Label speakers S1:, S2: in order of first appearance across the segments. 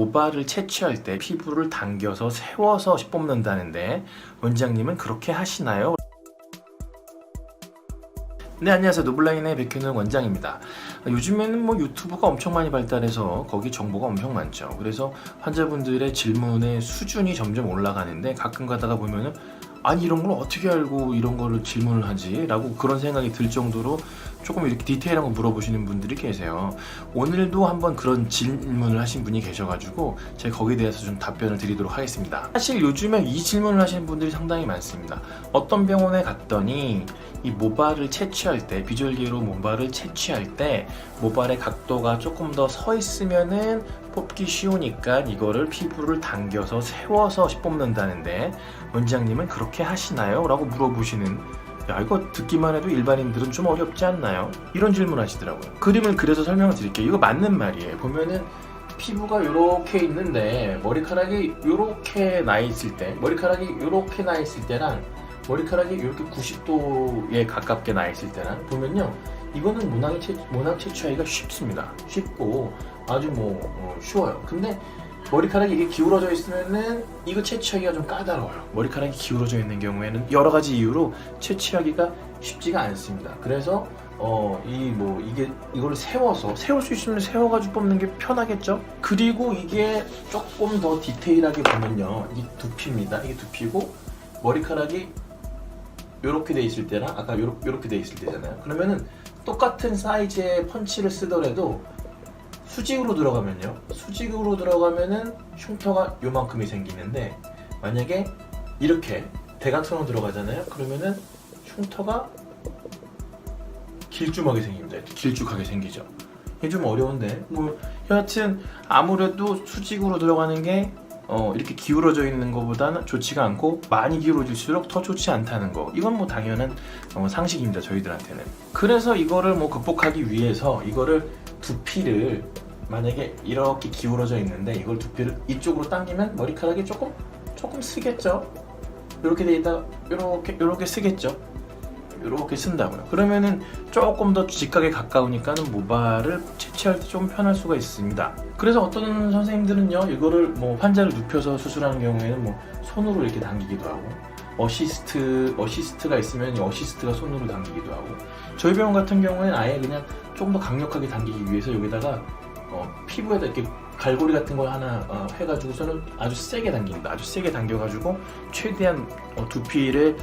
S1: 모발을 채취할 때 피부를 당겨서 세워서 뽑는다는데 원장님은 그렇게 하시나요? 네, 안녕하세요. 노블라인의 백현웅 원장입니다. 요즘에는 뭐 유튜브가 엄청 많이 발달해서 거기 정보가 엄청 많죠. 그래서 환자분들의 질문의 수준이 점점 올라가는데 가끔 가다가 보면은 아니 이런 걸 어떻게 알고 이런 거를 질문을 하지? 라고 그런 생각이 들 정도로 조금 이렇게 디테일한 거 물어보시는 분들이 계세요. 오늘도 한번 그런 질문을 하신 분이 계셔가지고 제가 거기에 대해서 좀 답변을 드리도록 하겠습니다. 사실 요즘에 이 질문을 하시는 분들이 상당히 많습니다. 어떤 병원에 갔더니 이 모발을 채취할 때, 비주얼계로 모발을 채취할 때 모발의 각도가 조금 더 서 있으면은 뽑기 쉬우니까 이거를 피부를 당겨서 세워서 뽑는다는데 원장님은 그렇게 하시나요? 라고 물어보시는, 야, 이거 듣기만 해도 일반인들은 좀 어렵지 않나요? 이런 질문 하시더라고요. 그림을 그려서 설명을 드릴게요. 이거 맞는 말이에요. 보면은 피부가 이렇게 있는데 머리카락이 이렇게 나 있을 때, 머리카락이 이렇게 나 있을 때랑 머리카락이 이렇게 90도에 가깝게 나 있을 때랑 보면요, 이거는 모낭 채취하기가 쉽습니다. 쉽고 아주 쉬워요. 근데 머리카락이 이렇게 기울어져 있으면은 이거 채취하기가 좀 까다로워요. 머리카락이 기울어져 있는 경우에는 여러 가지 이유로 채취하기가 쉽지가 않습니다. 그래서 이거를 세울 수 있으면 세워가지고 뽑는 게 편하겠죠? 그리고 이게 조금 더 디테일하게 보면요, 이 두피입니다. 이게 두피고 머리카락이 요렇게 돼 있을 때랑 아까 요렇게 돼 있을 때잖아요. 그러면은 똑같은 사이즈의 펀치를 쓰더라도 수직으로 들어가면은 흉터가 요만큼이 생기는데 만약에 이렇게 대각선으로 들어가잖아요. 그러면은 흉터가 길쭉하게 생깁니다. 길쭉하게 생기죠. 이게 좀 어려운데 여하튼 아무래도 수직으로 들어가는 게 이렇게 기울어져 있는 것보다는 좋지가 않고 많이 기울어질수록 더 좋지 않다는 거, 이건 당연한 상식입니다, 저희들한테는. 그래서 이거를 극복하기 위해서 이거를 두피를 만약에 이렇게 기울어져 있는데 이걸 두피를 이쪽으로 당기면 머리카락이 조금 쓰겠죠. 이렇게 돼 있다 이렇게 쓰겠죠. 이렇게 쓴다고요. 그러면은 조금 더 직각에 가까우니까는 모발을 채취할 때 좀 편할 수가 있습니다. 그래서 어떤 선생님들은요, 이거를 환자를 눕혀서 수술하는 경우에는 손으로 이렇게 당기기도 하고, 어시스트가 있으면 어시스트가 손으로 당기기도 하고, 저희 병원 같은 경우에는 아예 그냥 조금 더 강력하게 당기기 위해서 여기다가 피부에다 이렇게 갈고리 같은 걸 하나 해가지고서는 아주 세게 당깁니다. 아주 세게 당겨가지고 최대한 두피를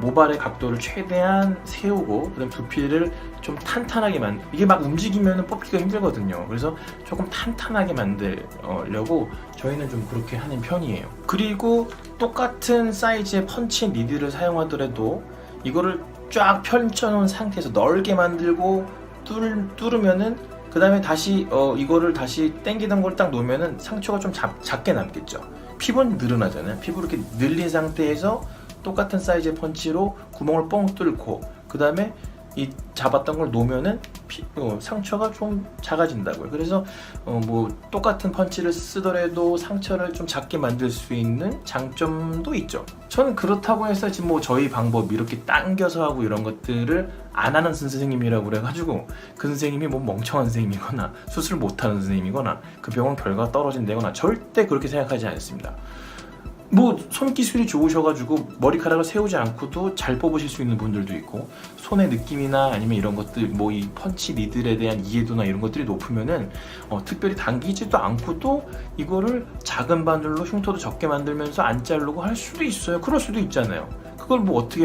S1: 모발의 각도를 최대한 세우고, 그다음 두피를 좀 탄탄하게 이게 막 움직이면 뽑기가 힘들거든요. 그래서 조금 탄탄하게 만들려고 저희는 좀 그렇게 하는 편이에요. 그리고 똑같은 사이즈의 펀치 니드를 사용하더라도 이거를 쫙 펼쳐놓은 상태에서 넓게 만들고 뚫으면은 그 다음에 다시 이거를 다시 당기던 걸 딱 놓으면은 상처가 좀 작게 남겠죠. 피부는 늘어나잖아요. 피부 이렇게 늘린 상태에서 똑같은 사이즈의 펀치로 구멍을 뻥 뚫고 그 다음에 이 잡았던 걸 놓으면은 상처가 좀 작아진다고요. 그래서 똑같은 펀치를 쓰더라도 상처를 좀 작게 만들 수 있는 장점도 있죠. 저는 그렇다고 해서 지금 저희 방법 이렇게 당겨서 하고 이런 것들을 안 하는 선생님이라고 그래가지고 그 선생님이 멍청한 선생님이거나 수술 못하는 선생님이거나 그 병원 결과가 떨어진다거나 절대 그렇게 생각하지 않습니다. 손기술이 좋으셔가지고 머리카락을 세우지 않고도 잘 뽑으실 수 있는 분들도 있고, 손의 느낌이나 아니면 이런 것들, 이 펀치 니들에 대한 이해도나 이런 것들이 높으면은 특별히 당기지도 않고도 이거를 작은 바늘로 흉터도 적게 만들면서 안 자르고 할 수도 있어요. 그럴 수도 있잖아요. 그걸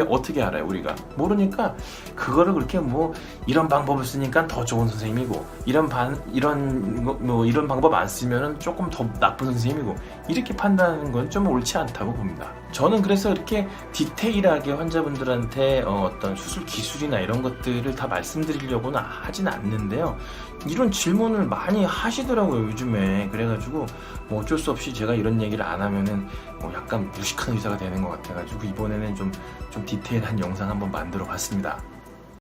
S1: 어떻게 알아요? 우리가 모르니까 그거를 그렇게 이런 방법을 쓰니까 더 좋은 선생님이고 이런 방법 안 쓰면은 조금 더 나쁜 선생님이고 이렇게 판단하는 건 좀 옳지 않다고 봅니다. 저는 그래서 이렇게 디테일하게 환자분들한테 어떤 수술 기술이나 이런 것들을 다 말씀드리려고는 하진 않는데요. 이런 질문을 많이 하시더라고요, 요즘에. 그래가지고 어쩔 수 없이 제가 이런 얘기를 안 하면은 약간 무식한 의사가 되는 것 같아가지고 이번에는 좀 디테일한 영상 한번 만들어 봤습니다.